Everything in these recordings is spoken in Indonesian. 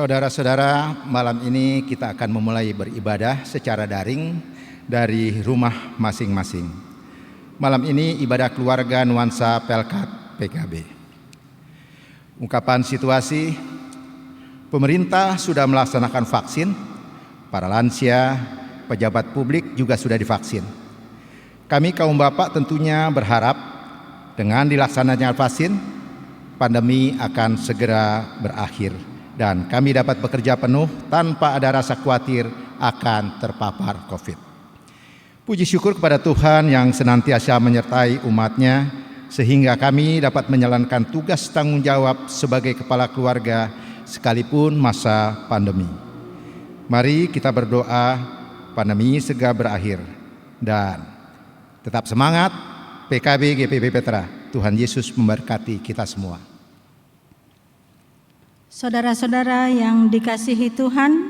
Saudara-saudara, malam ini kita akan memulai beribadah secara daring dari rumah masing-masing. Malam ini ibadah keluarga nuansa Pelkat PKB. Ungkapan situasi, pemerintah sudah melaksanakan vaksin, para lansia, pejabat publik juga sudah divaksin. Kami kaum bapak tentunya berharap dengan dilaksananya vaksin, pandemi akan segera berakhir dan kami dapat bekerja penuh tanpa ada rasa khawatir akan terpapar COVID. Puji syukur kepada Tuhan yang senantiasa menyertai umat-Nya sehingga kami dapat menjalankan tugas tanggung jawab sebagai kepala keluarga sekalipun masa pandemi. Mari kita berdoa pandemi segera berakhir dan tetap semangat PKB GPB Petra. Tuhan Yesus memberkati kita semua. Saudara-saudara yang dikasihi Tuhan,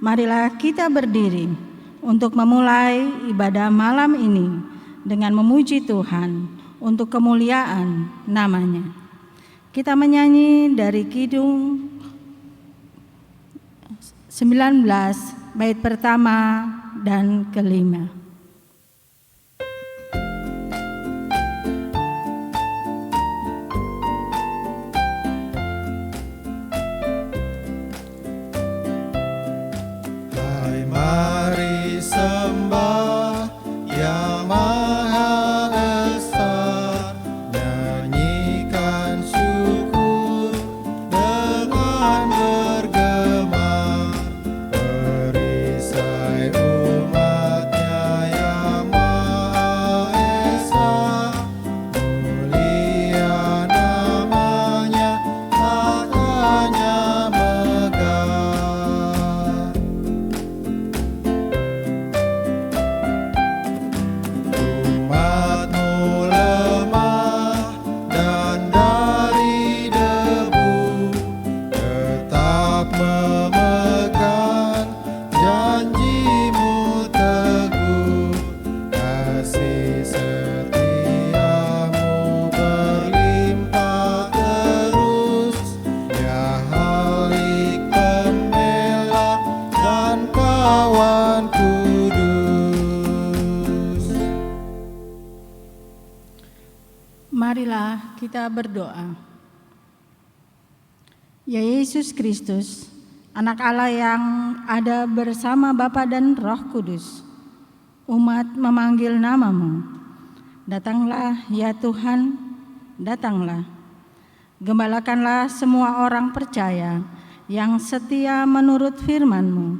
marilah kita berdiri untuk memulai ibadah malam ini dengan memuji Tuhan untuk kemuliaan nama-Nya. Kita menyanyi dari Kidung 19 bait pertama dan kelima. Mari sembah Yang Maha Esa, nyanyikan syukur dengan bergema, perisai umat-Nya Yang Maha Esa, mulia namanya, tahtanya megah. Umat-Mu lemah dan dari debu, tetap memegang janji-Mu teguh. Kasih setia-Mu berlimpah terus, ya Halik Pembela dan kawan kudus. Marilah kita berdoa. Ya Yesus Kristus, Anak Allah yang ada bersama Bapa dan Roh Kudus, umat memanggil nama-Mu. Datanglah ya Tuhan, datanglah. Gembalakanlah semua orang percaya yang setia menurut firman-Mu,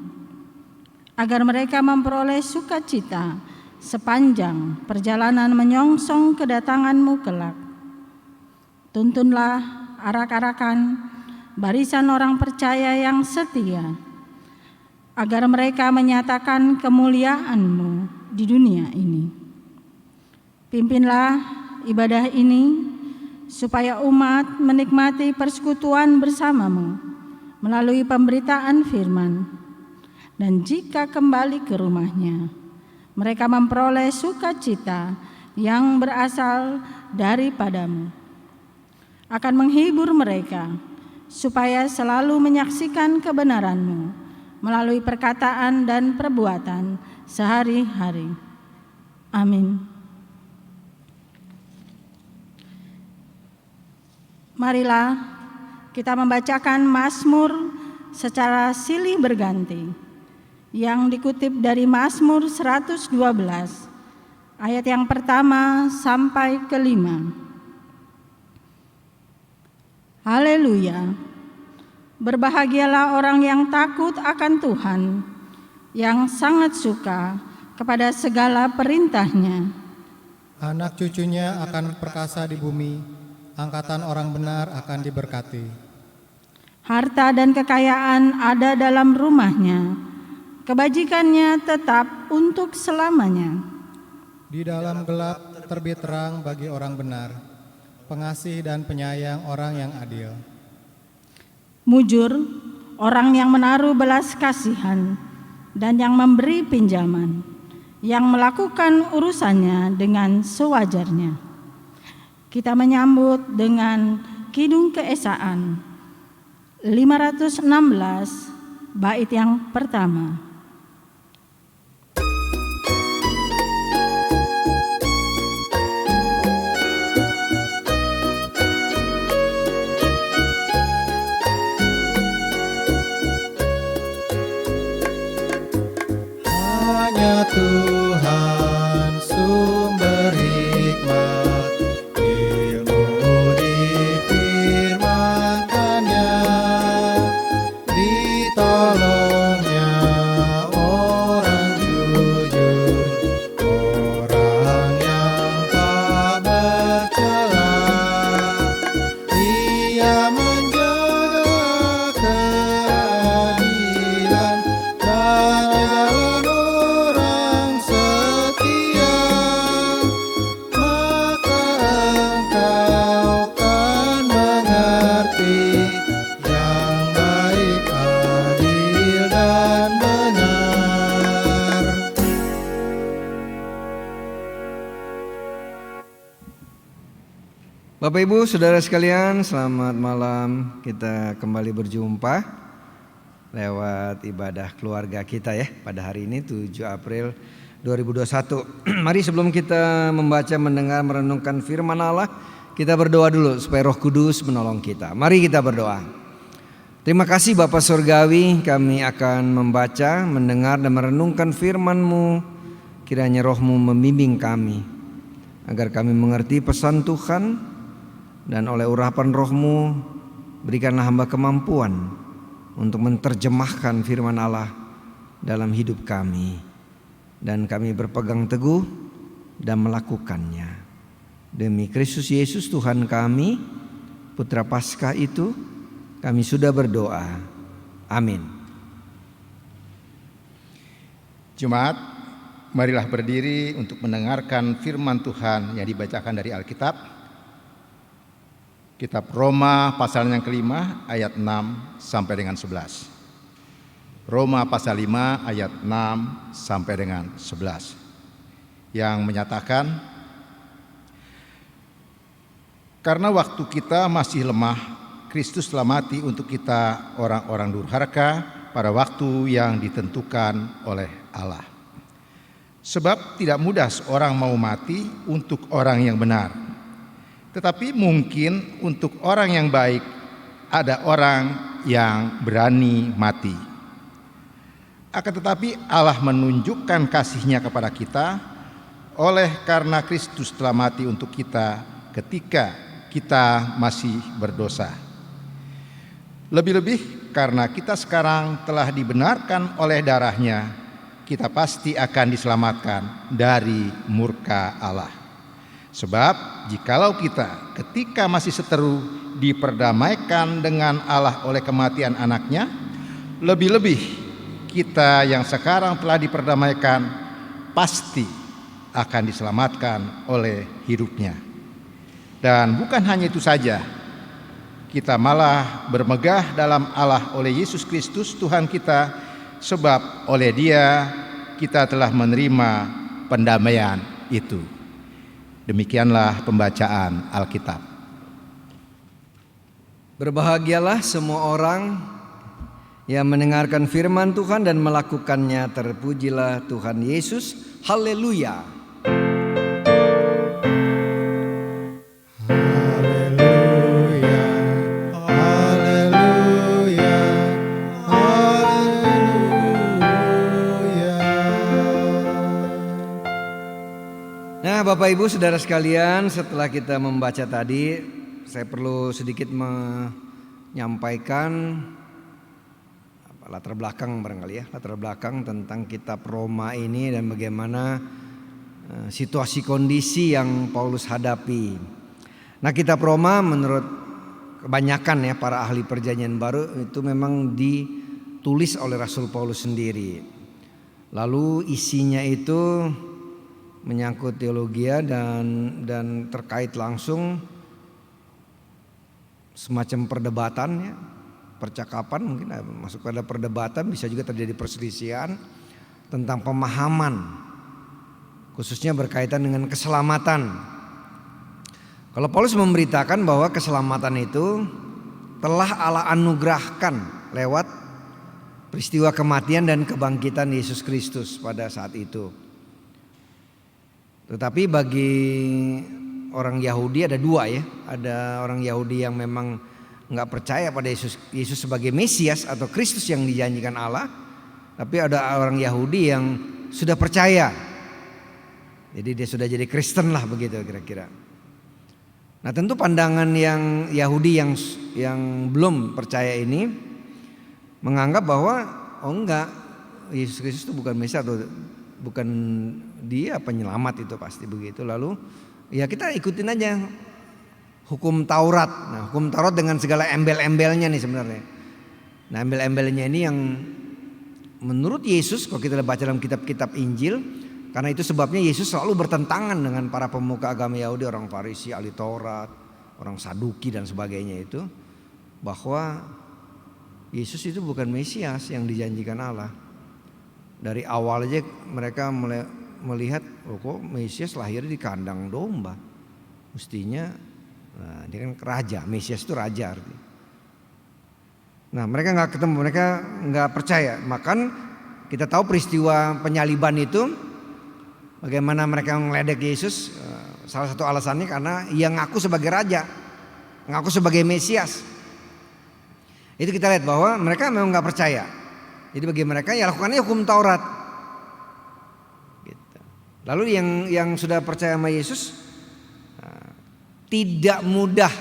agar mereka memperoleh sukacita sepanjang perjalanan menyongsong kedatangan-Mu kelak. Tuntunlah arak-arakan barisan orang percaya yang setia, agar mereka menyatakan kemuliaan-Mu di dunia ini. Pimpinlah ibadah ini, supaya umat menikmati persekutuan bersama-Mu melalui pemberitaan firman, dan jika kembali ke rumahnya, mereka memperoleh sukacita yang berasal daripada-Mu, akan menghibur mereka, supaya selalu menyaksikan kebenaran-Mu melalui perkataan dan perbuatan sehari-hari. Amin. Marilah kita membacakan Mazmur secara silih berganti yang dikutip dari Mazmur 112 ayat yang pertama sampai kelima. Haleluya. Berbahagialah orang yang takut akan Tuhan, yang sangat suka kepada segala perintah-Nya. Anak cucunya akan perkasa di bumi, angkatan orang benar akan diberkati. Harta dan kekayaan ada dalam rumahnya, kebajikannya tetap untuk selamanya. Di dalam gelap terbit terang bagi orang benar, pengasih dan penyayang orang yang adil. Mujur orang yang menaruh belas kasihan dan yang memberi pinjaman, yang melakukan urusannya dengan sewajarnya. Kita menyambut dengan kidung keesaan. 516 bait yang pertama. Hanya Tuhan sumber hikmat, ilmu difirmankannya, ditolongnya orang jujur, orang yang tak bercela. Ia menjaga keadilan dan jalan orang setia, maka engkau kan mengerti yang baik, adil dan benar. Bapak Ibu, Saudara sekalian, selamat malam. Kita kembali berjumpa lewat ibadah keluarga kita ya pada hari ini 7 April 2021. Mari sebelum kita membaca, mendengar, merenungkan firman Allah, kita berdoa dulu supaya Roh Kudus menolong kita. Mari kita berdoa. Terima kasih Bapa Surgawi, kami akan membaca, mendengar dan merenungkan firman-Mu. Kiranya Roh-Mu membimbing kami agar kami mengerti pesan Tuhan, dan oleh urapan Roh-Mu berikanlah hamba kemampuan untuk menerjemahkan firman Allah dalam hidup kami, dan kami berpegang teguh dan melakukannya. Demi Kristus Yesus Tuhan kami, Putra Paskah itu, kami sudah berdoa. Amin. Jemaat, marilah berdiri untuk mendengarkan firman Tuhan yang dibacakan dari Alkitab. Kitab Roma pasal yang kelima ayat 6 sampai dengan 11. Roma pasal 5 ayat 6 sampai dengan 11. Yang menyatakan, karena waktu kita masih lemah, Kristus telah mati untuk kita orang-orang durhaka pada waktu yang ditentukan oleh Allah. Sebab tidak mudah seorang mau mati untuk orang yang benar. Tetapi mungkin untuk orang yang baik ada orang yang berani mati. Akan tetapi Allah menunjukkan kasih-Nya kepada kita oleh karena Kristus telah mati untuk kita ketika kita masih berdosa. Lebih-lebih karena kita sekarang telah dibenarkan oleh darah-Nya, kita pasti akan diselamatkan dari murka Allah. Sebab jikalau kita ketika masih seteru diperdamaikan dengan Allah oleh kematian anaknya, lebih-lebih kita yang sekarang telah diperdamaikan pasti akan diselamatkan oleh hidupnya. Dan bukan hanya itu saja, kita malah bermegah dalam Allah oleh Yesus Kristus Tuhan kita, sebab oleh Dia kita telah menerima pendamaian itu. Demikianlah pembacaan Alkitab. Berbahagialah semua orang yang mendengarkan firman Tuhan dan melakukannya. Terpujilah Tuhan Yesus. Haleluya. Haleluya, haleluya, haleluya. Nah, Bapak Ibu Saudara sekalian, setelah kita membaca tadi, saya perlu sedikit menyampaikan latar belakang barangkali ya, latar belakang tentang kitab Roma ini dan bagaimana situasi kondisi yang Paulus hadapi. Nah, kitab Roma menurut kebanyakan ya para ahli perjanjian baru itu memang ditulis oleh Rasul Paulus sendiri. Lalu isinya itu menyangkut teologi dan terkait langsung semacam perdebatan ya, percakapan mungkin masuk pada perdebatan, bisa juga terjadi perselisihan tentang pemahaman khususnya berkaitan dengan keselamatan. Kalau Paulus memberitakan bahwa keselamatan itu telah Allah anugerahkan lewat peristiwa kematian dan kebangkitan Yesus Kristus pada saat itu. Tetapi bagi orang Yahudi ada dua ya. Ada orang Yahudi yang memang nggak percaya pada Yesus sebagai Mesias atau Kristus yang dijanjikan Allah. Tapi ada orang Yahudi yang sudah percaya. Jadi dia sudah jadi Kristen lah begitu kira-kira. Nah tentu pandangan yang Yahudi yang belum percaya ini menganggap bahwa oh enggak, Yesus Kristus itu bukan Mesias atau bukan dia penyelamat, itu pasti begitu. Lalu ya kita ikutin aja hukum Taurat. Nah hukum Taurat dengan segala embel-embelnya nih sebenarnya. Nah embel-embelnya ini yang menurut Yesus kalau kita baca dalam kitab-kitab Injil, karena itu sebabnya Yesus selalu bertentangan dengan para pemuka agama Yahudi, orang Farisi, ahli Taurat, orang Saduki dan sebagainya itu, bahwa Yesus itu bukan Mesias yang dijanjikan Allah. Dari awal aja mereka melihat, oh kok Mesias lahir di kandang domba. Mestinya, nah, dia kan raja, Mesias itu raja artinya. Nah mereka nggak ketemu, mereka nggak percaya. Makan kita tahu peristiwa penyaliban itu, bagaimana mereka meledek Yesus. Salah satu alasannya karena ia ngaku sebagai raja, ngaku sebagai Mesias. Itu kita lihat bahwa mereka memang nggak percaya. Jadi bagi mereka ya lakukannya hukum Taurat. Gitu. Lalu yang sudah percaya sama Yesus tidak mudah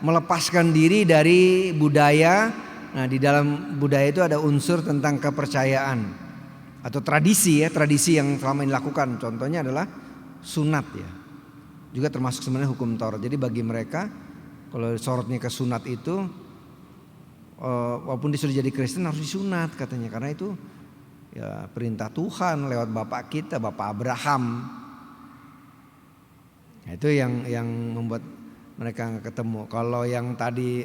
melepaskan diri dari budaya. Nah di dalam budaya itu ada unsur tentang kepercayaan atau tradisi ya, tradisi yang selama ini dilakukan. Contohnya adalah sunat ya, juga termasuk sebenarnya hukum Taurat. Jadi bagi mereka kalau sorotnya ke sunat itu, walaupun dia sudah jadi Kristen harus disunat katanya, karena itu ya perintah Tuhan lewat bapak kita, Bapak Abraham. Nah, itu yang membuat mereka nggak ketemu. Kalau yang tadi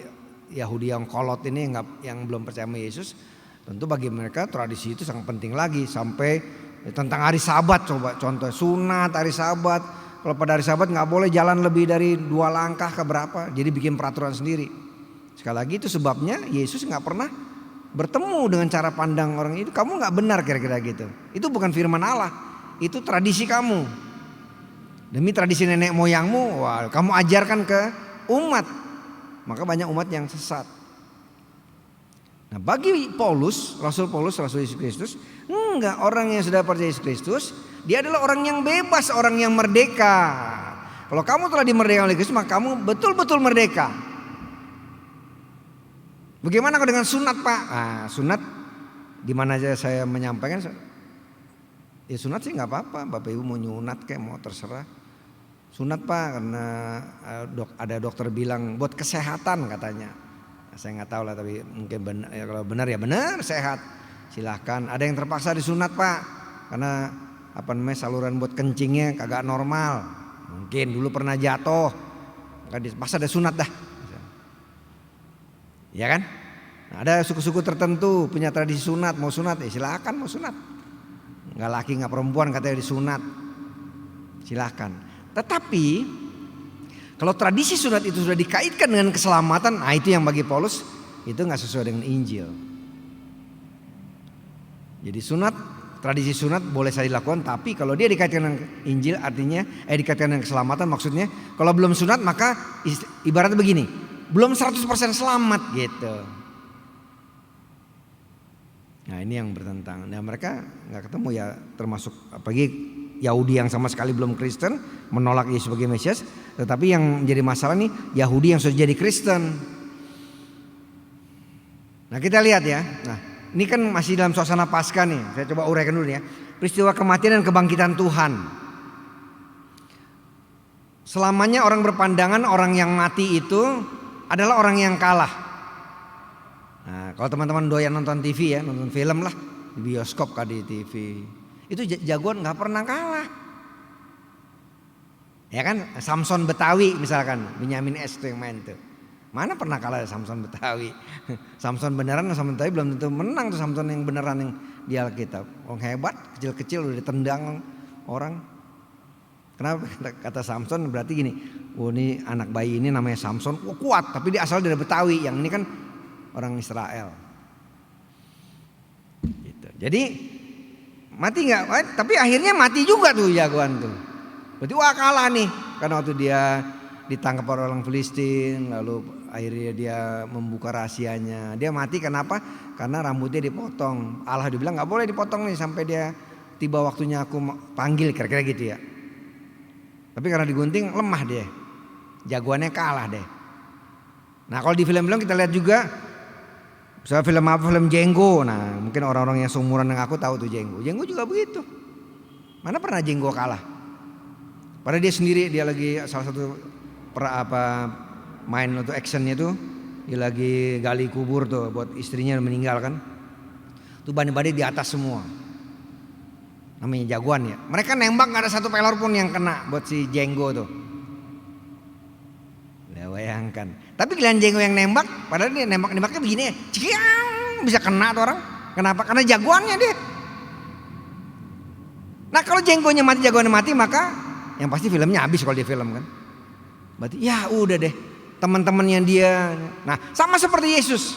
Yahudi yang kolot ini yang belum percaya sama Yesus, tentu bagi mereka tradisi itu sangat penting lagi. Sampai tentang hari Sabat, coba contoh sunat hari Sabat. Kalau pada hari Sabat nggak boleh jalan lebih dari 2 langkah ke berapa, jadi bikin peraturan sendiri. Sekali lagi itu sebabnya Yesus nggak pernah bertemu dengan cara pandang orang itu. Kamu nggak benar kira-kira gitu. Itu bukan firman Allah, itu tradisi kamu. Demi tradisi nenek moyangmu, wah, kamu ajarkan ke umat. Maka banyak umat yang sesat. Nah bagi Paulus, Rasul Yesus Kristus, enggak, orang yang sudah percaya Yesus Kristus, dia adalah orang yang bebas, orang yang merdeka. Kalau kamu telah dimerdekakan oleh Kristus, maka kamu betul-betul merdeka. Bagaimana kalau dengan sunat Pak? Nah, sunat di mana aja saya menyampaikan, ya sunat sih nggak apa-apa, Bapak Ibu mau nyunat kayak mau terserah. Sunat Pak karena ada dokter bilang buat kesehatan katanya. Saya nggak tahu lah, tapi mungkin benar, ya kalau benar ya benar, sehat silahkan. Ada yang terpaksa disunat Pak karena saluran buat kencingnya kagak normal, mungkin dulu pernah jatuh, maka ada sunat dah, ya kan? Nah, ada suku-suku tertentu punya tradisi sunat, mau sunat ya silahkan mau sunat, nggak laki nggak perempuan katanya disunat, silahkan. Tetapi kalau tradisi sunat itu sudah dikaitkan dengan keselamatan, nah itu yang bagi Paulus itu nggak sesuai dengan Injil. Jadi tradisi sunat boleh saya dilakukan, tapi kalau dia dikaitkan dengan Injil artinya dikaitkan dengan keselamatan, maksudnya kalau belum sunat maka ibaratnya begini, belum 100% selamat gitu. Nah ini yang bertentangan. Nah mereka nggak ketemu ya, termasuk apalagi Yahudi yang sama sekali belum Kristen menolak Yesus sebagai Mesias. Tetapi yang menjadi masalah nih Yahudi yang sudah jadi Kristen. Nah kita lihat ya. Nah ini kan masih dalam suasana Paskah nih. Saya coba uraikan dulu ya. Peristiwa kematian dan kebangkitan Tuhan. Selamanya orang berpandangan orang yang mati itu adalah orang yang kalah. Nah kalau teman-teman doyan nonton TV ya, nonton film lah di bioskop kah di TV, itu jagoan nggak pernah kalah. Ya kan, Samson Betawi misalkan, Benyamin S tuh yang main tuh. Mana pernah kalah Samson Betawi? Samson beneran sama Samson Betawi belum tentu menang tuh Samson yang beneran yang di Alkitab. Orang hebat, kecil-kecil udah ditendang orang. Kenapa kata Samson? Berarti gini, oh ini anak bayi ini namanya Samson, kuat, tapi dia asal dari Betawi, yang ini kan orang Israel. Gitu. Jadi mati nggak? Tapi akhirnya mati juga tuh jagoan tuh. Berarti wah kalah nih, karena waktu dia ditangkap orang Filistin, lalu akhirnya dia membuka rahasianya. Dia mati kenapa? Karena rambutnya dipotong. Allah dibilang nggak boleh dipotong nih sampai dia tiba waktunya aku panggil, kira-kira gitu ya. Tapi karena digunting lemah dia, jagoannya kalah deh. Nah kalau di film-film kita lihat juga, misalnya film apa, film Django. Nah mungkin orang-orang yang seumuran dengan aku tahu tuh Django. Django juga begitu. Mana pernah Django kalah? Padahal dia sendiri, dia lagi salah satu main untuk actionnya tuh, dia lagi gali kubur tuh buat istrinya meninggal kan. Tuh badai-badai di atas semua. Namanya jagoan ya. Mereka nembak gak ada satu pelor pun yang kena buat si Django tuh. Ya bayangkan. Tapi kalian Django yang nembak, padahal dia nembaknya begini ya, cikiang, bisa kena tuh orang. Kenapa? Karena jagoannya dia. Nah kalau Django-nya mati, jagoannya mati, maka yang pasti filmnya habis kalau dia film kan. Berarti ya udah deh, teman-temannya dia. Nah sama seperti Yesus.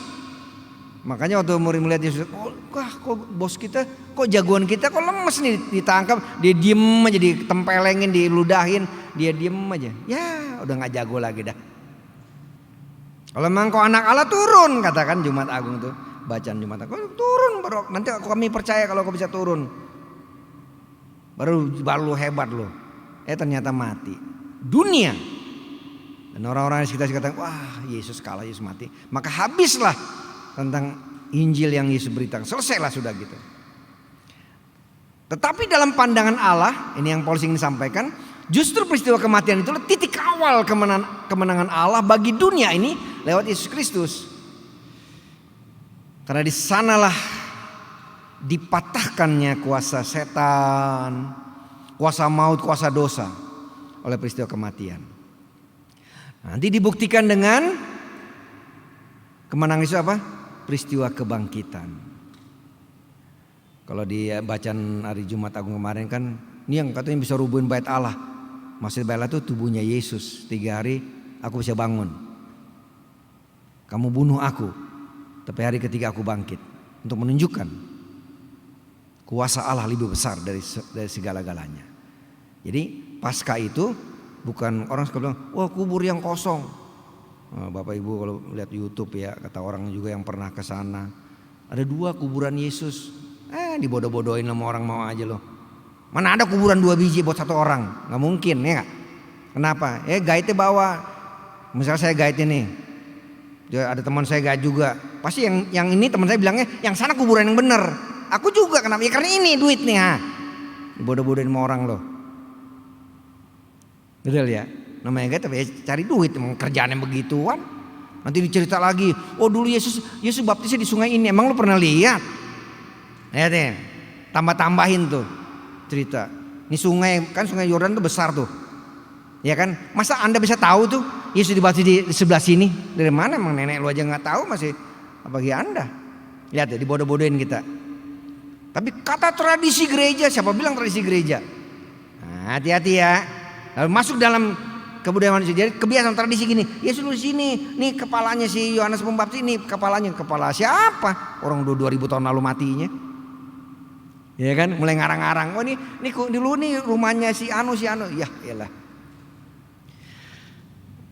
Makanya waktu murid melihat Yesus, kok bos kita, kok jagoan kita kok lemes nih, ditangkap, dia diem aja, ditempelengin, diludahin, dia diem aja. Ya udah gak jago lagi dah. Kalau memang kau anak Allah turun, katakan Jumat Agung tuh, bacaan Jumat Agung, turun baru nanti kami percaya kalau kau bisa turun. Baru hebat lo. Ternyata mati. Dunia. Dan orang-orang di sekitar katakan, wah Yesus kalah, Yesus mati. Maka habislah tentang Injil yang Yesus beritakan. Selesailah sudah gitu. Tetapi dalam pandangan Allah, ini yang Paulus ingin sampaikan, justru peristiwa kematian itulah titik awal kemenangan Allah bagi dunia ini lewat Yesus Kristus. Karena di sanalah dipatahkannya kuasa setan, kuasa maut, kuasa dosa oleh peristiwa kematian. Nanti dibuktikan dengan kemenangan itu apa? Peristiwa kebangkitan. Kalau di bacaan hari Jumat Agung kemarin kan, ini yang katanya bisa rubuhin bait Allah. Maksud bait Allah itu tubuhnya Yesus. 3 hari aku bisa bangun. Kamu bunuh aku, tapi hari ketiga aku bangkit. Untuk menunjukkan kuasa Allah lebih besar dari segala-galanya. Jadi pasca itu bukan orang suka bilang, wah kubur yang kosong. Bapak Ibu kalau lihat YouTube ya, kata orang juga yang pernah ke sana, ada 2 kuburan Yesus. Dibodoh-bodohin sama orang mau aja loh. Mana ada kuburan 2 biji buat 1 orang? Nggak mungkin ya nggak? Kenapa? Gaitnya bawa. Misalnya saya gait ini, ada teman saya gait juga. Pasti yang ini teman saya bilangnya, yang sana kuburan yang bener. Aku juga kenapa? Ya karena ini duit nih ha. Dibodoh-bodohin sama orang loh. Betul ya? Namanya gait tapi cari duit, emang kerjaannya begituan. Nanti dicerita lagi, oh dulu Yesus baptisnya di sungai ini, emang lu pernah lihat? Ya deh, tambah-tambahin tuh cerita. Ini sungai, kan sungai Yordan tuh besar tuh. Ya kan? Masa Anda bisa tahu tuh Yesus dibaptis di sebelah sini? Dari mana emang nenek lu aja nggak tahu, masih bagi Anda. Lihat ya, dibodoh-bodohin kita. Tapi kata tradisi gereja, siapa bilang tradisi gereja? Nah, hati-hati ya. Lalu masuk dalam kebudayaan manusia, jadi kebiasaan tradisi gini, Yesus di sini, nih kepalanya si Yohanes Pembaptis, ini kepalanya, kepala siapa? Orang 2000 tahun lalu matinya. Ya kan, mulai ngarang-ngarang. Oh ini dulu nih rumahnya si anu. Ya iyalah.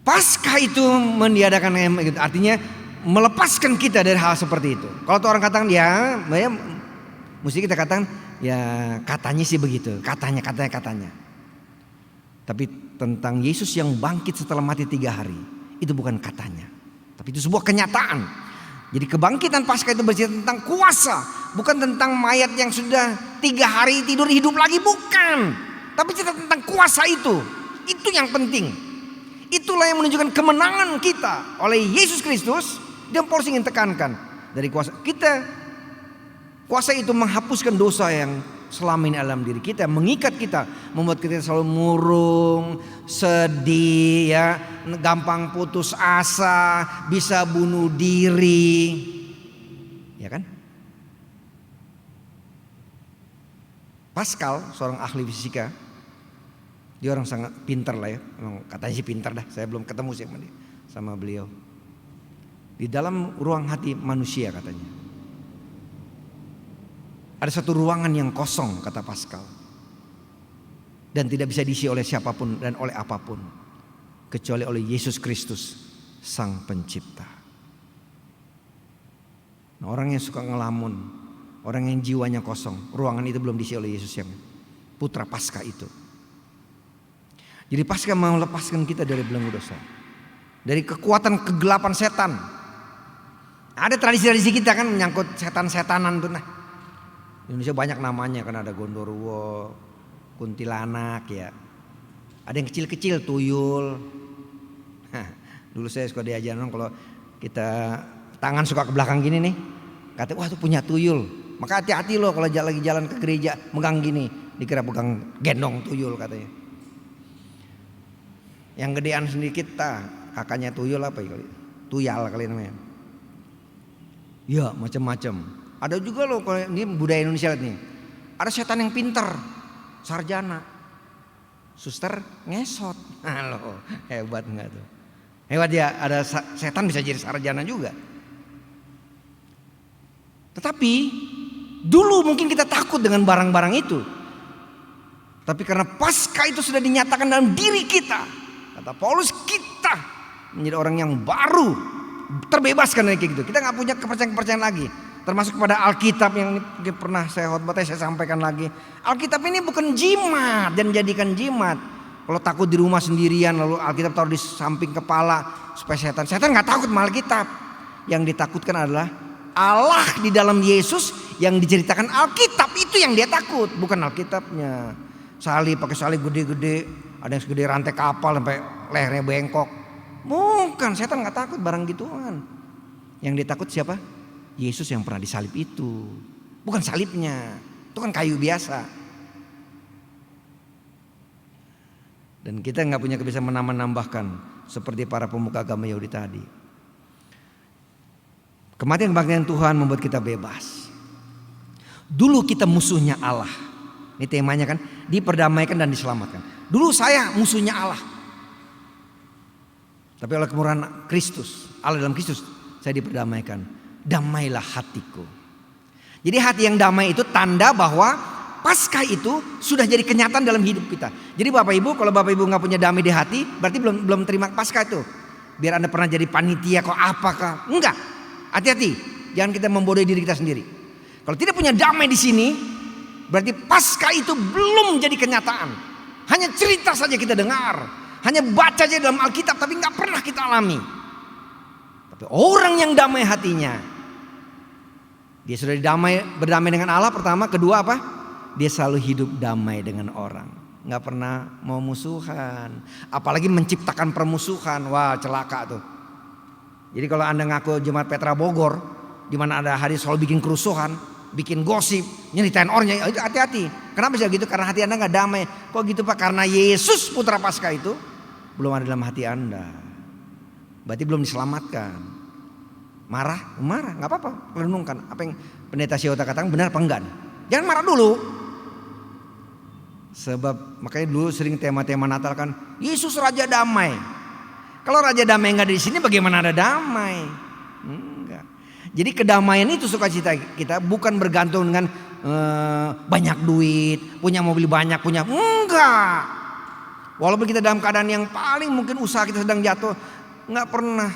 Pasca itu meniadakan, artinya melepaskan kita dari hal seperti itu. Kalau tuh orang katakan ya mesti kita katakan ya katanya sih begitu, katanya. Tapi tentang Yesus yang bangkit setelah mati 3 hari, itu bukan katanya, tapi itu sebuah kenyataan. Jadi kebangkitan Paskah itu bercerita tentang kuasa, bukan tentang mayat yang sudah 3 hari tidur hidup lagi, bukan. Tapi cerita tentang kuasa itu yang penting. Itulah yang menunjukkan kemenangan kita oleh Yesus Kristus. Dan Paulus ingin tekankan dari kuasa kita. Kuasa itu menghapuskan dosa yang selama ini dalam diri kita, mengikat kita, membuat kita selalu murung, sedih, ya, gampang putus asa, bisa bunuh diri, ya kan? Pascal, seorang ahli fisika, Dia orang sangat pintar lah ya, emang katanya sih pintar dah. Saya belum ketemu sih sama beliau. Di dalam ruang hati manusia katanya ada satu ruangan yang kosong, kata Pascal, dan tidak bisa diisi oleh siapapun dan oleh apapun kecuali oleh Yesus Kristus, Sang Pencipta. Nah, orang yang suka ngelamun, orang yang jiwanya kosong, ruangan itu belum diisi oleh Yesus yang Putra Paskah itu. Jadi Paskah mau lepaskan kita dari belenggu dosa, dari kekuatan kegelapan setan. Ada tradisi-tradisi kita kan menyangkut setan-setanan tuh. Nah, di Indonesia banyak namanya kan, ada gondoruo, kuntilanak ya. Ada yang kecil-kecil, tuyul. Dulu saya suka diajarin kalau kita tangan suka ke belakang gini nih, katanya wah itu punya tuyul. Maka hati-hati loh kalau lagi jalan ke gereja megang gini, dikira pegang gendong tuyul katanya. Yang gedean sedikit kakaknya tuyul apa ya? Tuyal kali namanya. Ya macam-macam. Ada juga loh kalau ini budaya Indonesia nih. Ada setan yang pinter, sarjana, suster ngesot. Loh, hebat nggak tuh? Hebat ya, ada setan bisa jadi sarjana juga. Tetapi dulu mungkin kita takut dengan barang-barang itu. Tapi karena Paskah itu sudah dinyatakan dalam diri kita, kata Paulus, kita menjadi orang yang baru, terbebaskan dari kayak gitu. Kita nggak punya kepercayaan lagi. Termasuk kepada Alkitab yang pernah saya khotbah, saya sampaikan lagi. Alkitab ini bukan jimat dan jadikan jimat. Kalau takut di rumah sendirian lalu Alkitab taruh di samping kepala supaya setan nggak takut sama Alkitab. Yang ditakutkan adalah Allah di dalam Yesus yang diceritakan Alkitab, itu yang dia takut, bukan Alkitabnya. Salib, pakai salib gede-gede, ada yang segede rantai kapal sampai lehernya bengkok. Bukan, setan nggak takut barang gituan. Yang dia takut siapa? Yesus yang pernah disalib itu, bukan salibnya. Itu kan kayu biasa. Dan kita nggak punya kebiasaan menambah-nambahkan seperti para pemuka agama Yahudi tadi. Kematian kebangkitan Tuhan membuat kita bebas. Dulu kita musuhnya Allah. Ini temanya kan, diperdamaikan dan diselamatkan. Dulu saya musuhnya Allah. Tapi oleh kemurahan Kristus, Allah dalam Kristus, saya diperdamaikan. Damailah hatiku. Jadi hati yang damai itu tanda bahwa Paskah itu sudah jadi kenyataan dalam hidup kita. Jadi Bapak Ibu, kalau Bapak Ibu nggak punya damai di hati, berarti belum terima Paskah itu. Biar Anda pernah jadi panitia kok apakah? Enggak. Hati-hati, jangan kita membodohi diri kita sendiri. Kalau tidak punya damai di sini, berarti Paskah itu belum jadi kenyataan. Hanya cerita saja kita dengar, hanya baca saja dalam Alkitab, tapi nggak pernah kita alami. Tapi orang yang damai hatinya, dia sudah berdamai dengan Allah pertama, kedua apa? Dia selalu hidup damai dengan orang, nggak pernah mau musuhan, apalagi menciptakan permusuhan. Wah, celaka tuh. Jadi kalau Anda ngaku Jemaat Petra Bogor, di mana ada hari selalu bikin kerusuhan, bikin gosip, nyeritain orangnya, itu hati-hati. Kenapa bisa gitu? Karena hati Anda nggak damai. Kok gitu Pak? Karena Yesus Putra Paskah itu belum ada dalam hati Anda. Berarti belum diselamatkan. Marah, nggak apa-apa. Renungkan apa yang Pendeta Syota katakan benar apa enggak. Jangan marah dulu. Sebab makanya dulu sering tema-tema Natal kan, Yesus Raja Damai. Kalau Raja Damai nggak ada di sini, bagaimana ada damai? Enggak. Jadi kedamaian itu sukacita kita bukan bergantung dengan banyak duit, punya mobil banyak, punya enggak. Walaupun kita dalam keadaan yang paling mungkin usaha kita sedang jatuh, nggak pernah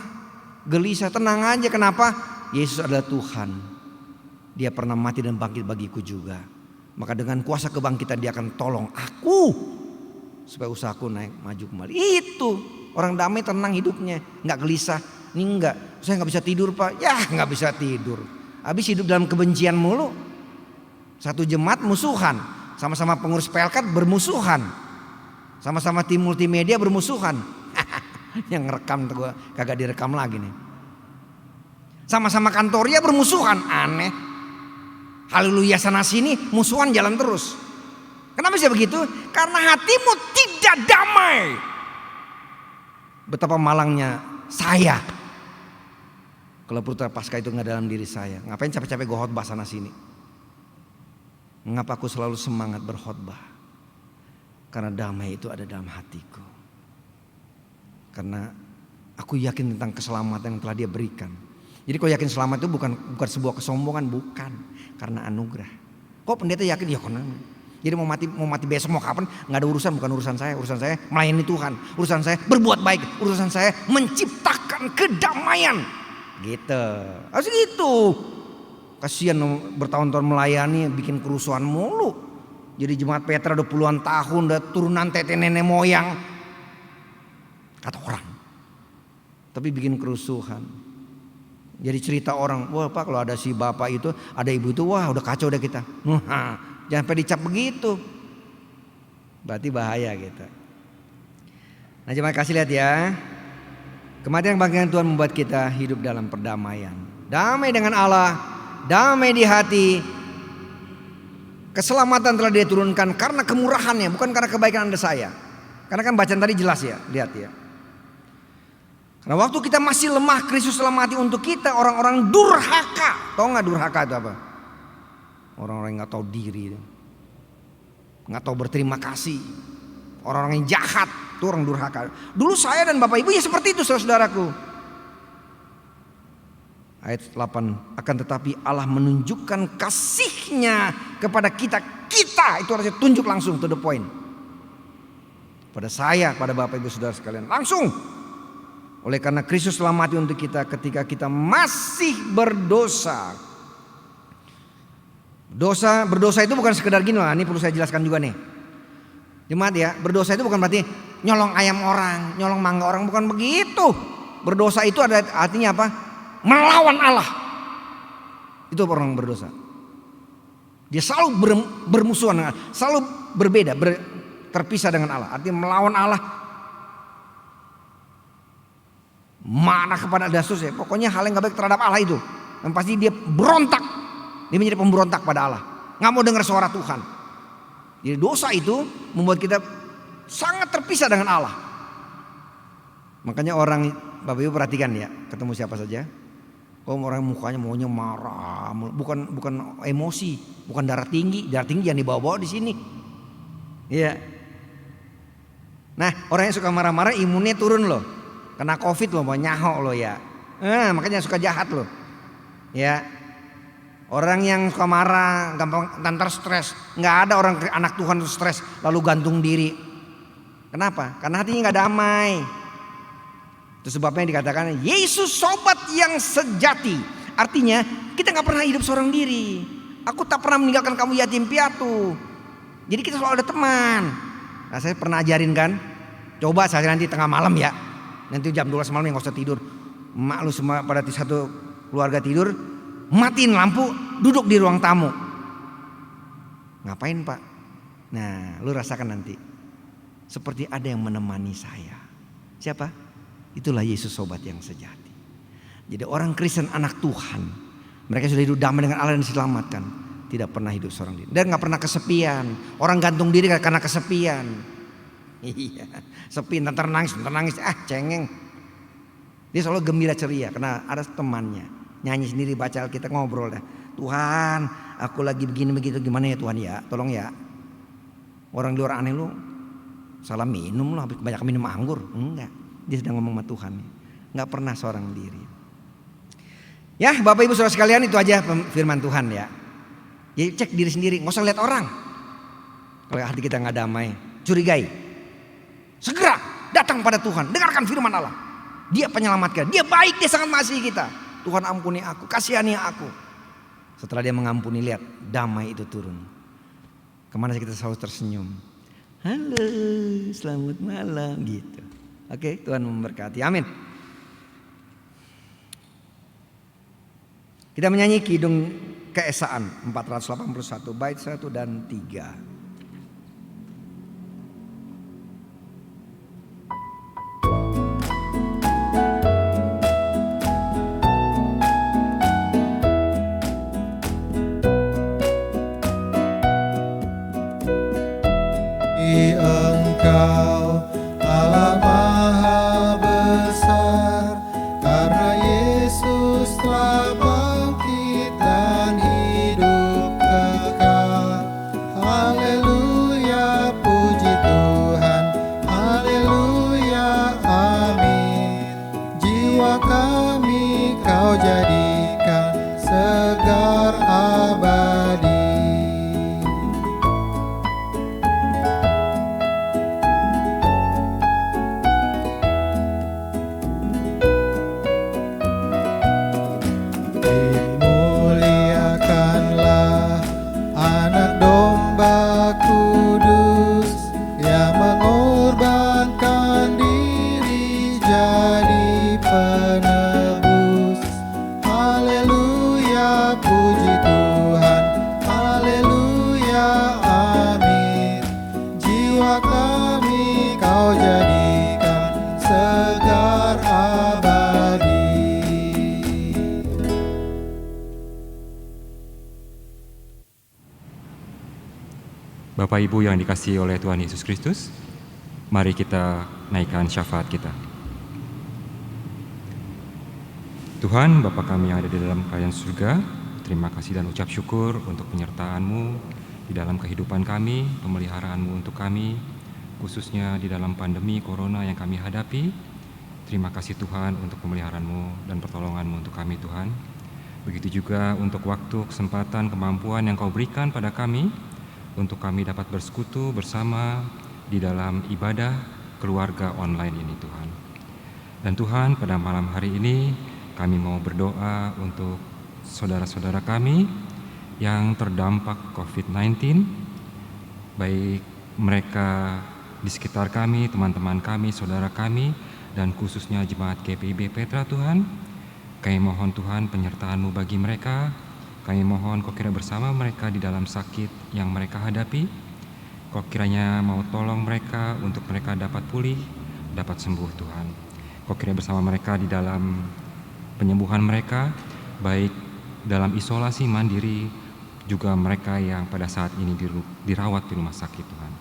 gelisah, tenang aja. Kenapa? Yesus adalah Tuhan. Dia pernah mati dan bangkit bagiku juga. Maka dengan kuasa kebangkitan dia akan tolong aku supaya usahaku naik maju kembali. Itu orang damai, tenang hidupnya, nggak gelisah. Ini enggak, saya nggak bisa tidur Pak. Ya nggak bisa tidur. Habis hidup dalam kebencian mulu. Satu jemaat musuhan, sama-sama pengurus Pelkat bermusuhan, sama-sama tim multimedia bermusuhan. Yang ngerekam tuh gua kagak direkam lagi nih. Sama-sama kantoria bermusuhan, aneh. Haleluya sana sini musuhan jalan terus. Kenapa bisa begitu? Karena hatimu tidak damai. Betapa malangnya saya kalau Putra Paskah itu nggak dalam diri saya. Ngapain capek-capek gue khotbah sana sini? Mengapa aku selalu semangat berkhotbah? Karena damai itu ada dalam hatiku. Karena aku yakin tentang keselamatan yang telah Dia berikan. Jadi kalau yakin selamat itu bukan sebuah kesombongan, bukan. Karena anugerah. Kok pendeta yakin? Ya karena. Jadi mau mati besok mau kapan? Nggak ada urusan, bukan urusan saya. Urusan saya melayani Tuhan. Urusan saya berbuat baik. Urusan saya menciptakan kedamaian. Gitu. Harus gitu. Kasihan bertahun-tahun melayani bikin kerusuhan mulu. Jadi jemaat Petra udah puluhan tahun, udah turunan tete nenek moyang. Kata orang. Tapi bikin kerusuhan. Jadi cerita orang, wah Pak kalau ada si bapak itu, ada ibu itu, wah udah kacau udah kita. Jangan sampai dicap begitu. Berarti bahaya gitu. Nah jemaat kasih lihat ya. Kematian kebangkitan Tuhan membuat kita hidup dalam perdamaian. Damai dengan Allah, damai di hati. Keselamatan telah Dia turunkan karena kemurahannya, bukan karena kebaikan Anda saya. Karena kan bacaan tadi jelas ya, lihat ya. Karena waktu kita masih lemah, Kristus telah mati untuk kita, orang-orang durhaka. Tahu nggak durhaka itu apa? Orang-orang yang nggak tahu diri, nggak tahu berterima kasih, orang-orang yang jahat, itu orang durhaka. Dulu saya dan Bapak Ibu ya seperti itu, saudaraku. Ayat 8, akan tetapi Allah menunjukkan kasih-Nya kepada kita. Kita itu harusnya tunjuk langsung to the point. Pada saya, pada Bapak Ibu Saudara sekalian, langsung. Oleh karena Kristus telah mati untuk kita ketika kita masih berdosa. Berdosa itu bukan sekedar gini lah, ini perlu saya jelaskan juga nih. Jemaat ya, berdosa itu bukan berarti nyolong ayam orang, nyolong mangga orang, bukan begitu. Berdosa itu ada artinya apa? Melawan Allah. Itu orang berdosa. Dia selalu bermusuhan dengan Allah, selalu berbeda, terpisah dengan Allah. Artinya melawan Allah. Mana kepada dasar ya. Pokoknya hal yang gak baik terhadap Allah itu. Dan pasti dia berontak. Dia menjadi pemberontak pada Allah. Gak mau dengar suara Tuhan. Jadi dosa itu membuat kita sangat terpisah dengan Allah. Makanya orang, Bapak Ibu perhatikan ya, ketemu siapa saja. Oh orang mukanya maunya marah, bukan emosi, bukan darah tinggi jangan dibawa-bawa di sini. Iya. Nah orang yang suka marah-marah imunnya turun loh, kena COVID loh, mau nyahok loh ya. Makanya suka jahat loh. Ya. Orang yang suka marah, gampang nanti stres. Nggak ada orang anak Tuhan stres lalu gantung diri. Kenapa? Karena hatinya nggak damai. Itu sebabnya dikatakan Yesus sobat yang sejati. Artinya kita gak pernah hidup seorang diri. Aku tak pernah meninggalkan kamu yatim piatu. Jadi kita selalu ada teman. Nah saya pernah ajarin kan. Coba saya nanti tengah malam ya. Nanti jam 12 malam yang gak usah tidur. Emak lu semua pada satu keluarga tidur. Matiin lampu, duduk di ruang tamu. Ngapain Pak? Nah lu rasakan nanti. Seperti ada yang menemani saya. Siapa? Itulah Yesus sobat yang sejati. Jadi orang Kristen anak Tuhan, mereka sudah hidup damai dengan Allah dan diselamatkan. Tidak pernah hidup seorang diri. Dan gak pernah kesepian. Orang gantung diri karena kesepian. Iya, sepi ntar nangis, cengeng. Dia selalu gembira ceria karena ada temannya. Nyanyi sendiri, baca Alkitab, ngobrol dah. Tuhan, aku lagi begini begitu, gimana ya Tuhan ya? Tolong ya. Orang di luar aneh lu salah minum lah, banyak minum anggur. Enggak. Dia sedang ngomong sama Tuhan. Gak pernah seorang diri. Ya Bapak Ibu Saudara sekalian, itu aja firman Tuhan ya. Jadi cek diri sendiri, gak usah lihat orang. Kalau hati kita gak damai, curigai. Segera datang pada Tuhan, dengarkan firman Allah. Dia penyelamat kita, dia baik, dia sangat mengasihi kita. Tuhan ampuni aku, kasihani aku. Setelah dia mengampuni, lihat damai itu turun. Kemana kita selalu tersenyum. Halo, selamat malam gitu. Oke, Tuhan memberkati. Amin. Kita menyanyi Kidung Keesaan 481 bait 1 dan 3. Engkau Allah Maha Besar, karena Yesus telah bangkit dan hidup kekal. Haleluya. kami Kau jadikan segar abadi. Bapak Ibu yang dikasihi oleh Tuhan Yesus Kristus, mari kita naikkan syafaat kita. Tuhan, Bapa kami yang ada di dalam kerajaan surga, terima kasih dan ucap syukur untuk penyertaan-Mu di dalam kehidupan kami, pemeliharaan-Mu untuk kami, khususnya di dalam pandemi Corona yang kami hadapi. Terima kasih Tuhan untuk pemeliharaan-Mu dan pertolongan-Mu untuk kami Tuhan. Begitu juga untuk waktu, kesempatan, kemampuan yang Kau berikan pada kami, untuk kami dapat bersekutu bersama di dalam ibadah keluarga online ini Tuhan. Dan Tuhan, pada malam hari ini kami mau berdoa untuk saudara-saudara kami yang terdampak COVID-19, baik mereka di sekitar kami, teman-teman kami, saudara kami, dan khususnya jemaat GPIB Petra Tuhan. Kami mohon Tuhan penyertaan-Mu bagi mereka. Kami mohon Kau kiranya bersama mereka di dalam sakit yang mereka hadapi. Kau kiranya mau tolong mereka untuk mereka dapat pulih, dapat sembuh Tuhan. Kau kiranya bersama mereka di dalam penyembuhan mereka, baik dalam isolasi mandiri, juga mereka yang pada saat ini dirawat di rumah sakit Tuhan.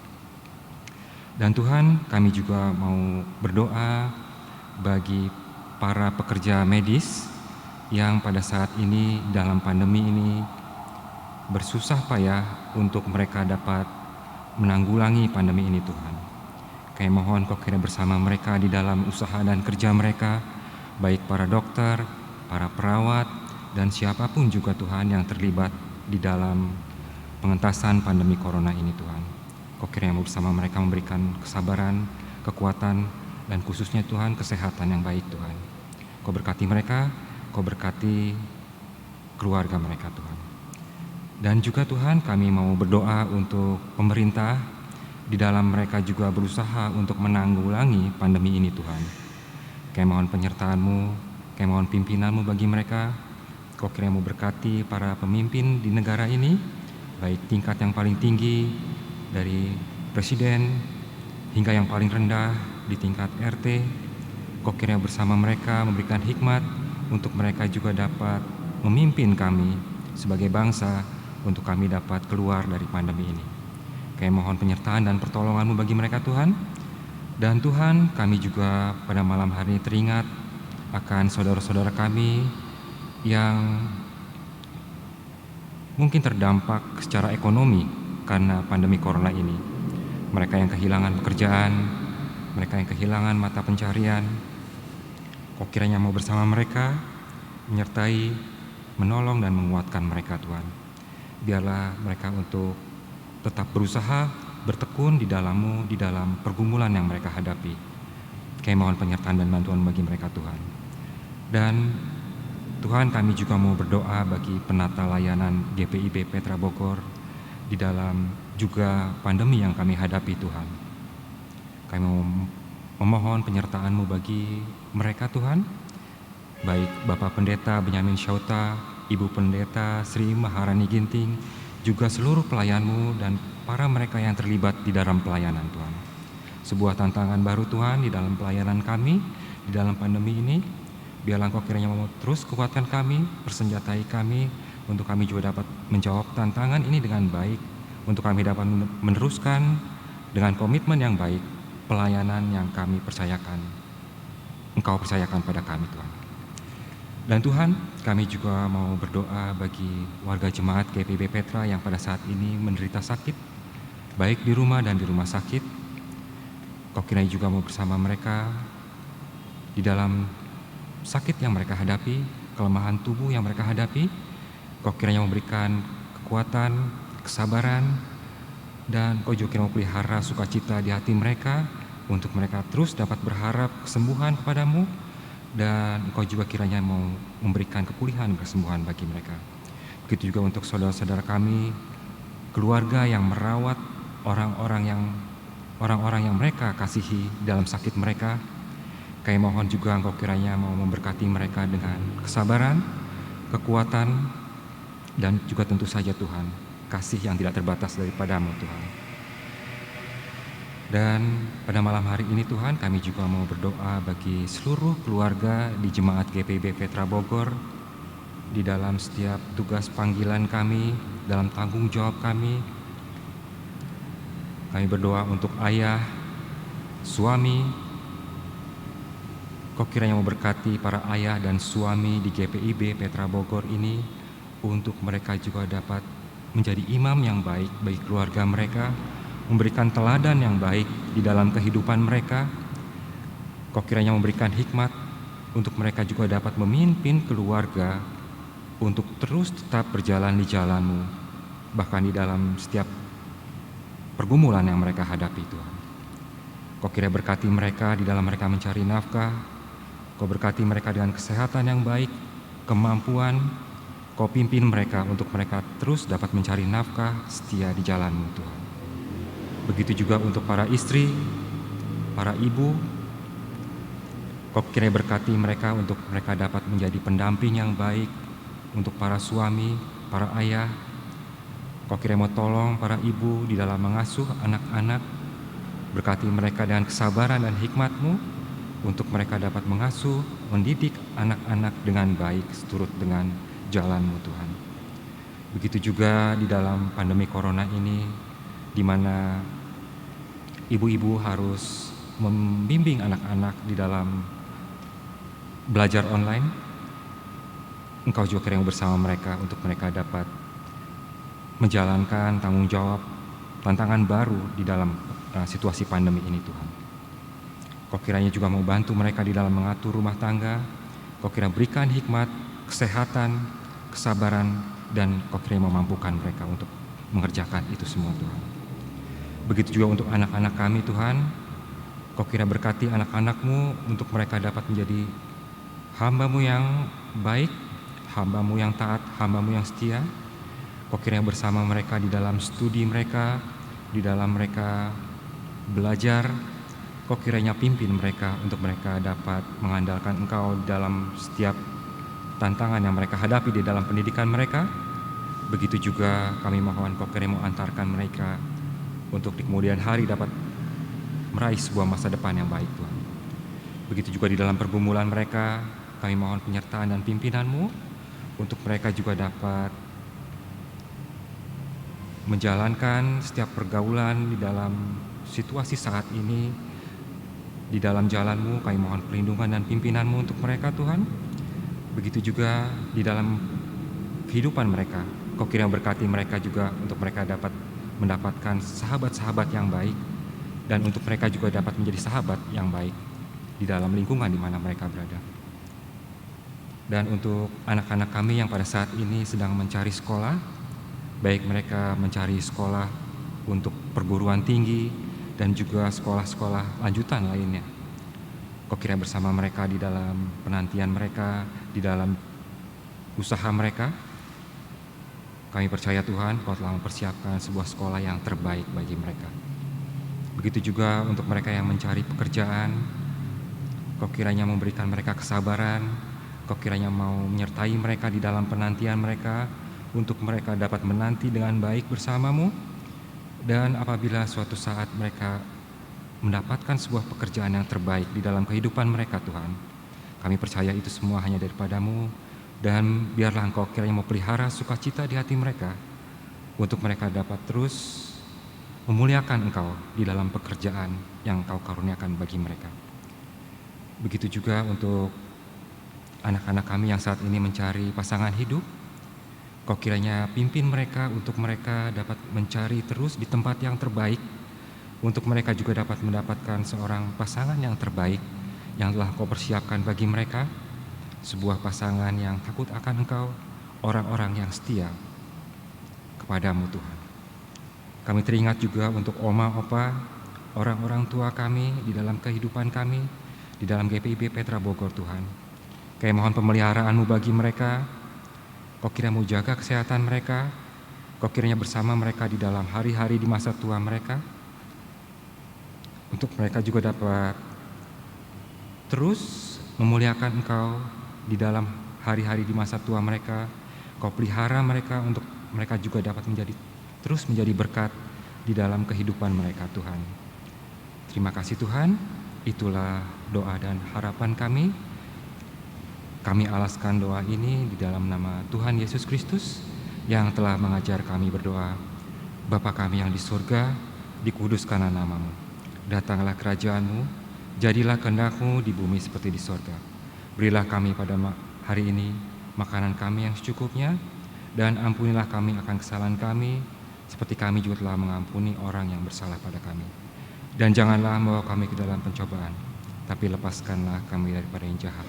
Dan Tuhan, kami juga mau berdoa bagi para pekerja medis yang pada saat ini dalam pandemi ini bersusah payah untuk mereka dapat menanggulangi pandemi ini Tuhan. Kami mohon Kau kiranya bersama mereka di dalam usaha dan kerja mereka, baik para dokter, para perawat, dan siapapun juga Tuhan yang terlibat di dalam pengentasan pandemi Corona ini Tuhan. Kau kiranya bersama mereka memberikan kesabaran, kekuatan, dan khususnya Tuhan kesehatan yang baik Tuhan. Kau berkati mereka, Kau berkati keluarga mereka Tuhan. Dan juga Tuhan, kami mau berdoa untuk pemerintah di dalam mereka juga berusaha untuk menanggulangi pandemi ini Tuhan. Kami mohon penyertaan-Mu, kami mohon pimpinan-Mu bagi mereka. Kau kiranya mau berkati para pemimpin di negara ini, baik tingkat yang paling tinggi dari presiden hingga yang paling rendah di tingkat RT. Kau kiranya bersama mereka memberikan hikmat untuk mereka juga dapat memimpin kami sebagai bangsa untuk kami dapat keluar dari pandemi ini. Kami mohon penyertaan dan pertolongan-Mu bagi mereka Tuhan. Dan Tuhan, kami juga pada malam hari ini teringat akan saudara-saudara kami yang mungkin terdampak secara ekonomi karena pandemi Corona ini. Mereka yang kehilangan pekerjaan, mereka yang kehilangan mata pencarian. Kau kiranya mau bersama mereka, menyertai, menolong dan menguatkan mereka Tuhan. Biarlah mereka untuk tetap berusaha, bertekun di dalam-Mu, di dalam pergumulan yang mereka hadapi. Kami mohon penyertaan dan bantuan bagi mereka Tuhan. Dan Tuhan, kami juga mau berdoa bagi penata layanan GPIB Petra Bogor di dalam juga pandemi yang kami hadapi Tuhan. Kami mau memohon penyertaan-Mu bagi mereka Tuhan, baik Bapak Pendeta Benyamin Syauta, Ibu Pendeta Sri Maharani Ginting, juga seluruh pelayan-Mu dan para mereka yang terlibat di dalam pelayanan Tuhan. Sebuah tantangan baru Tuhan di dalam pelayanan kami, di dalam pandemi ini. Biarlah Engkau kiranya mau terus kuatkan kami, persenjatai kami, untuk kami juga dapat menjawab tantangan ini dengan baik, untuk kami dapat meneruskan dengan komitmen yang baik pelayanan yang kami percayakan, Engkau percayakan pada kami Tuhan. Dan Tuhan, kami juga mau berdoa bagi warga jemaat GPIB Petra yang pada saat ini menderita sakit, baik di rumah dan di rumah sakit. Kau kiranya juga mau bersama mereka di dalam sakit yang mereka hadapi, kelemahan tubuh yang mereka hadapi. Kau kiranya memberikan kekuatan, kesabaran, dan Kau juga kiranya pelihara sukacita di hati mereka, untuk mereka terus dapat berharap kesembuhan kepadamu, dan Engkau juga kiranya mau memberikan kepulihan, kesembuhan bagi mereka. Begitu juga untuk saudara-saudara kami, keluarga yang merawat orang-orang yang mereka kasihi dalam sakit mereka. Kami mohon juga Engkau kiranya mau memberkati mereka dengan kesabaran, kekuatan, dan juga tentu saja Tuhan, kasih yang tidak terbatas daripada-Mu Tuhan. Dan pada malam hari ini Tuhan, kami juga mau berdoa bagi seluruh keluarga di Jemaat GPIB Petra Bogor, di dalam setiap tugas panggilan kami, dalam tanggung jawab kami. Kami berdoa untuk ayah, suami. Kau kiranya memberkati para ayah dan suami di GPIB Petra Bogor ini, untuk mereka juga dapat menjadi imam yang baik bagi keluarga mereka, memberikan teladan yang baik di dalam kehidupan mereka. Kau kiranya memberikan hikmat untuk mereka juga dapat memimpin keluarga untuk terus tetap berjalan di jalan-Mu, bahkan di dalam setiap pergumulan yang mereka hadapi Tuhan. Kau kiranya berkati mereka di dalam mereka mencari nafkah. Kau berkati mereka dengan kesehatan yang baik, kemampuan. Kau pimpin mereka untuk mereka terus dapat mencari nafkah setia di jalan-Mu Tuhan. Begitu juga untuk para istri, para ibu. Kau kiranya berkati mereka untuk mereka dapat menjadi pendamping yang baik untuk para suami, para ayah. Kau kiranya mau tolong para ibu di dalam mengasuh anak-anak. Berkati mereka dengan kesabaran dan hikmat-Mu untuk mereka dapat mengasuh, mendidik anak-anak dengan baik seturut dengan jalan-Mu Tuhan. Begitu juga di dalam pandemi corona ini, di mana ibu-ibu harus membimbing anak-anak di dalam belajar online. Engkau juga kiranya bersama mereka untuk mereka dapat menjalankan tanggung jawab tantangan baru di dalam situasi pandemi ini Tuhan. Kau kiranya juga mau bantu mereka di dalam mengatur rumah tangga. Kau kiranya berikan hikmat, kesehatan, kesabaran, dan Kau kiranya memampukan mereka untuk mengerjakan itu semua Tuhan. Begitu juga untuk anak-anak kami Tuhan. Kau kiranya berkati anak-anak-Mu untuk mereka dapat menjadi hamba-Mu yang baik, hamba-Mu yang taat, hamba-Mu yang setia. Kau kiranya bersama mereka di dalam studi mereka, di dalam mereka belajar. Kau kiranya pimpin mereka untuk mereka dapat mengandalkan Engkau dalam setiap tantangan yang mereka hadapi di dalam pendidikan mereka. Begitu juga kami mohon Kau kiranya mau antarkan mereka untuk di kemudian hari dapat meraih sebuah masa depan yang baik Tuhan. Begitu juga di dalam pergumulan mereka, kami mohon penyertaan dan pimpinan-Mu untuk mereka juga dapat menjalankan setiap pergaulan di dalam situasi saat ini. Di dalam jalan-Mu kami mohon perlindungan dan pimpinan-Mu untuk mereka Tuhan. Begitu juga di dalam kehidupan mereka, Kau kiranya berkati mereka juga untuk mereka dapat mendapatkan sahabat-sahabat yang baik, dan untuk mereka juga dapat menjadi sahabat yang baik di dalam lingkungan di mana mereka berada. Dan untuk anak-anak kami yang pada saat ini sedang mencari sekolah, baik mereka mencari sekolah untuk perguruan tinggi dan juga sekolah-sekolah lanjutan lainnya. Kau kiranya bersama mereka di dalam penantian mereka, di dalam usaha mereka. Kami percaya Tuhan, Kau telah mempersiapkan sebuah sekolah yang terbaik bagi mereka. Begitu juga untuk mereka yang mencari pekerjaan. Kau kiranya memberikan mereka kesabaran. Kau kiranya mau menyertai mereka di dalam penantian mereka, untuk mereka dapat menanti dengan baik bersama-Mu. Dan apabila suatu saat mereka mendapatkan sebuah pekerjaan yang terbaik di dalam kehidupan mereka Tuhan, kami percaya itu semua hanya daripada-Mu. Dan biarlah Engkau kiranya mau pelihara sukacita di hati mereka, untuk mereka dapat terus memuliakan Engkau di dalam pekerjaan yang Engkau karuniakan bagi mereka. Begitu juga untuk anak-anak kami yang saat ini mencari pasangan hidup. Kau kiranya pimpin mereka untuk mereka dapat mencari terus di tempat yang terbaik, untuk mereka juga dapat mendapatkan seorang pasangan yang terbaik yang telah Kau persiapkan bagi mereka, sebuah pasangan yang takut akan Engkau, orang-orang yang setia kepadamu Tuhan. Kami teringat juga untuk oma, opa, orang-orang tua kami di dalam kehidupan kami, di dalam GPIB Petra Bogor Tuhan. Kami mohon pemeliharaan-Mu bagi mereka. Kau kiranya mau jaga kesehatan mereka. Kau kiranya bersama mereka di dalam hari-hari di masa tua mereka, untuk mereka juga dapat terus memuliakan Engkau di dalam hari-hari di masa tua mereka. Kau pelihara mereka untuk mereka juga dapat terus menjadi berkat di dalam kehidupan mereka Tuhan. Terima kasih Tuhan, itulah doa dan harapan kami. Kami alaskan doa ini di dalam nama Tuhan Yesus Kristus yang telah mengajar kami berdoa. Bapa kami yang di surga, dikuduskanlah namamu. Datanglah kerajaan-Mu, jadilah kehendak-Mu di bumi seperti di surga. Berilah kami pada hari ini makanan kami yang secukupnya, dan ampunilah kami akan kesalahan kami, seperti kami juga telah mengampuni orang yang bersalah pada kami. Dan janganlah membawa kami ke dalam pencobaan, tapi lepaskanlah kami daripada yang jahat.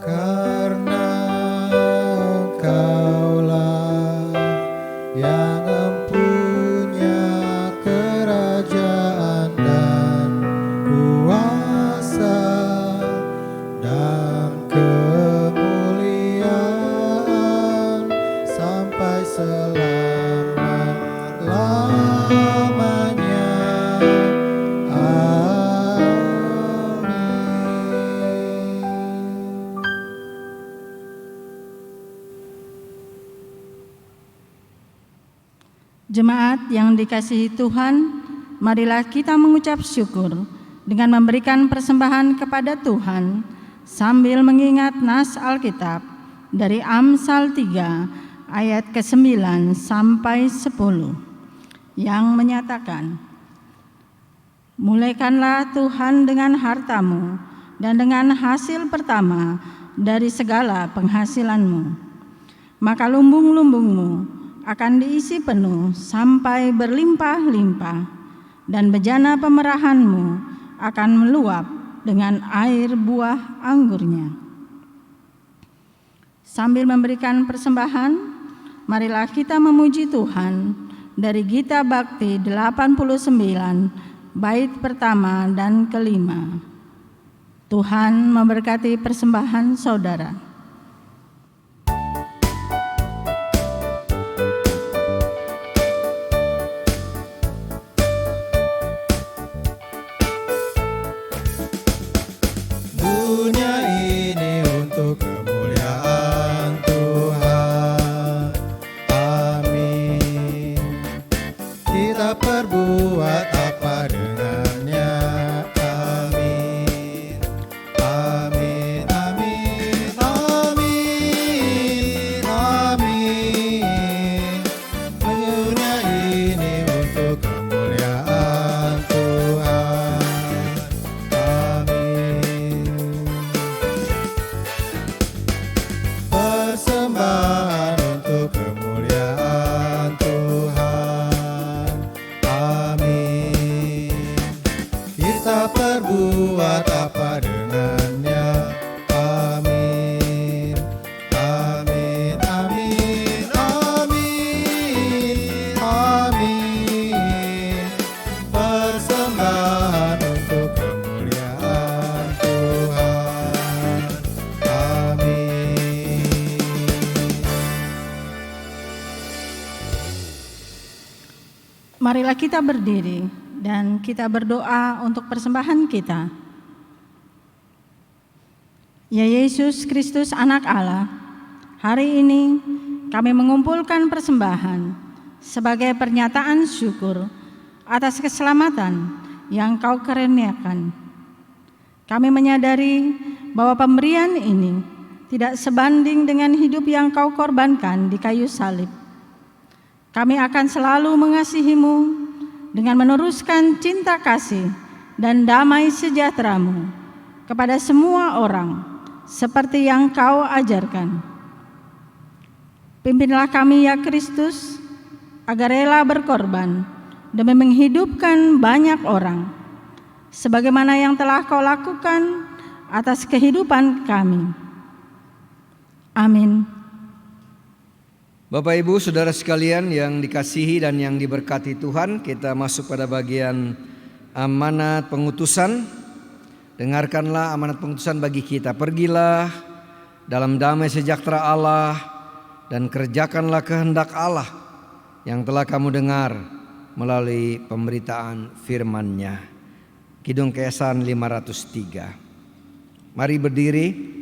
Karena Engkaulah yang empunya kerajaan dan kuasa dan kemuliaan sampai selama-lamanya. Amin. Jemaat yang dikasihi Tuhan, marilah kita mengucap syukur dengan memberikan persembahan kepada Tuhan sambil mengingat nas Alkitab dari Amsal 3 ayat ke-9 sampai 10 yang menyatakan, mulaikanlah Tuhan dengan hartamu dan dengan hasil pertama dari segala penghasilanmu, maka lumbung-lumbungmu akan diisi penuh sampai berlimpah-limpah, dan bejana pemerahanmu akan meluap dengan air buah anggurnya. Sambil memberikan persembahan, marilah kita memuji Tuhan dari Gita Bakti 89 bait pertama dan kelima. Tuhan memberkati persembahan saudara. Dunia ini untuk kemuliaan Tuhan. Amin. Kita perbuat apa dengannya? Amin. Amin. Amin. Amin. Amin. Dunia ini untuk kemuliaan Tuhan. Amin. Persembahan untuk kemuliaan Tuhan. Amin. Kita perbuat apa dengannya? Amin. Amin. Amin. Amin. Amin. Persembahan untuk kemuliaan Tuhan. Amin. Marilah kita berdiri dan kita berdoa untuk persembahan kita. Ya Yesus Kristus Anak Allah, hari ini kami mengumpulkan persembahan sebagai pernyataan syukur atas keselamatan yang Kau karuniakan. Kami menyadari bahwa pemberian ini tidak sebanding dengan hidup yang Kau korbankan di kayu salib. Kami akan selalu mengasihi-Mu dengan meneruskan cinta kasih dan damai sejahtera-Mu kepada semua orang seperti yang Kau ajarkan. Pimpinlah kami ya Kristus, agar rela berkorban demi menghidupkan banyak orang, sebagaimana yang telah Kau lakukan atas kehidupan kami. Amin. Bapak Ibu Saudara sekalian yang dikasihi dan yang diberkati Tuhan, kita masuk pada bagian amanat pengutusan. Dengarkanlah amanat pengutusan bagi kita. Pergilah dalam damai sejahtera Allah dan kerjakanlah kehendak Allah yang telah kamu dengar melalui pemberitaan firman-Nya. Kidung Keesan 503. Mari berdiri.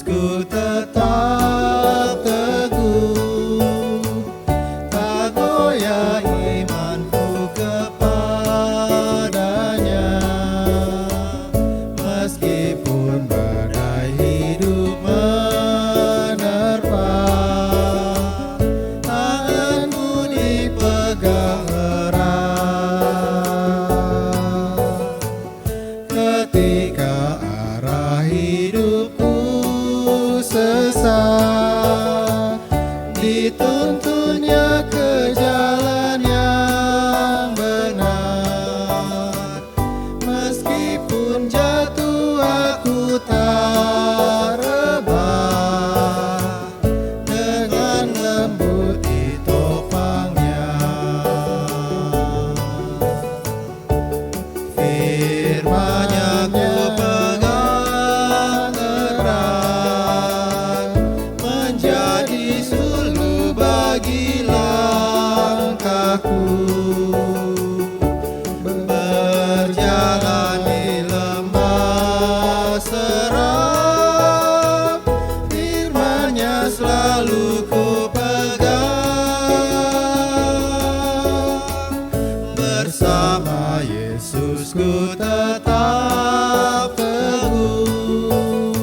Yesusku tetap teguh, tak goyah imanku kepadanya. Meskipun badai hidup menerpa, tanganku dipegang erat. Ketika arah hidupku sesat, dituntunnya ke jalan yang benar. Meskipun jatuh aku tak rebah, dengan lembut ditopangnya. Firman-Nya ku pegang erat, menjadi suluh bagi langkahku. Berjalan di lembah seram, firman-Nya selalu ku pegang. Bersama Yesusku tetap teguh,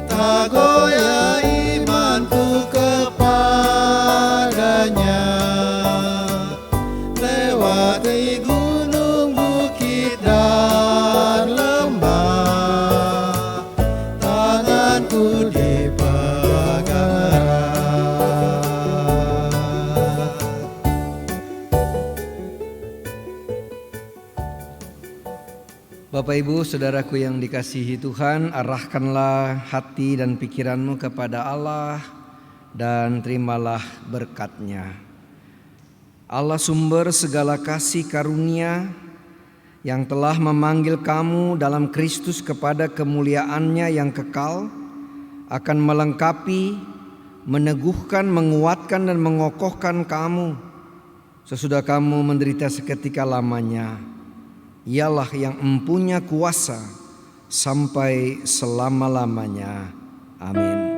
tak goyah imanku kepadanya. Lewati gunung, bukit, dan lembah, tanganku dipegang erat. Bapak Ibu Saudaraku yang dikasihi Tuhan, arahkanlah hati dan pikiranmu kepada Allah dan terimalah berkat-Nya. Allah sumber segala kasih karunia yang telah memanggil kamu dalam Kristus kepada kemuliaan-Nya yang kekal, akan melengkapi, meneguhkan, menguatkan dan mengokohkan kamu sesudah kamu menderita seketika lamanya. Ialah yang empunya kuasa sampai selama-lamanya. Amin.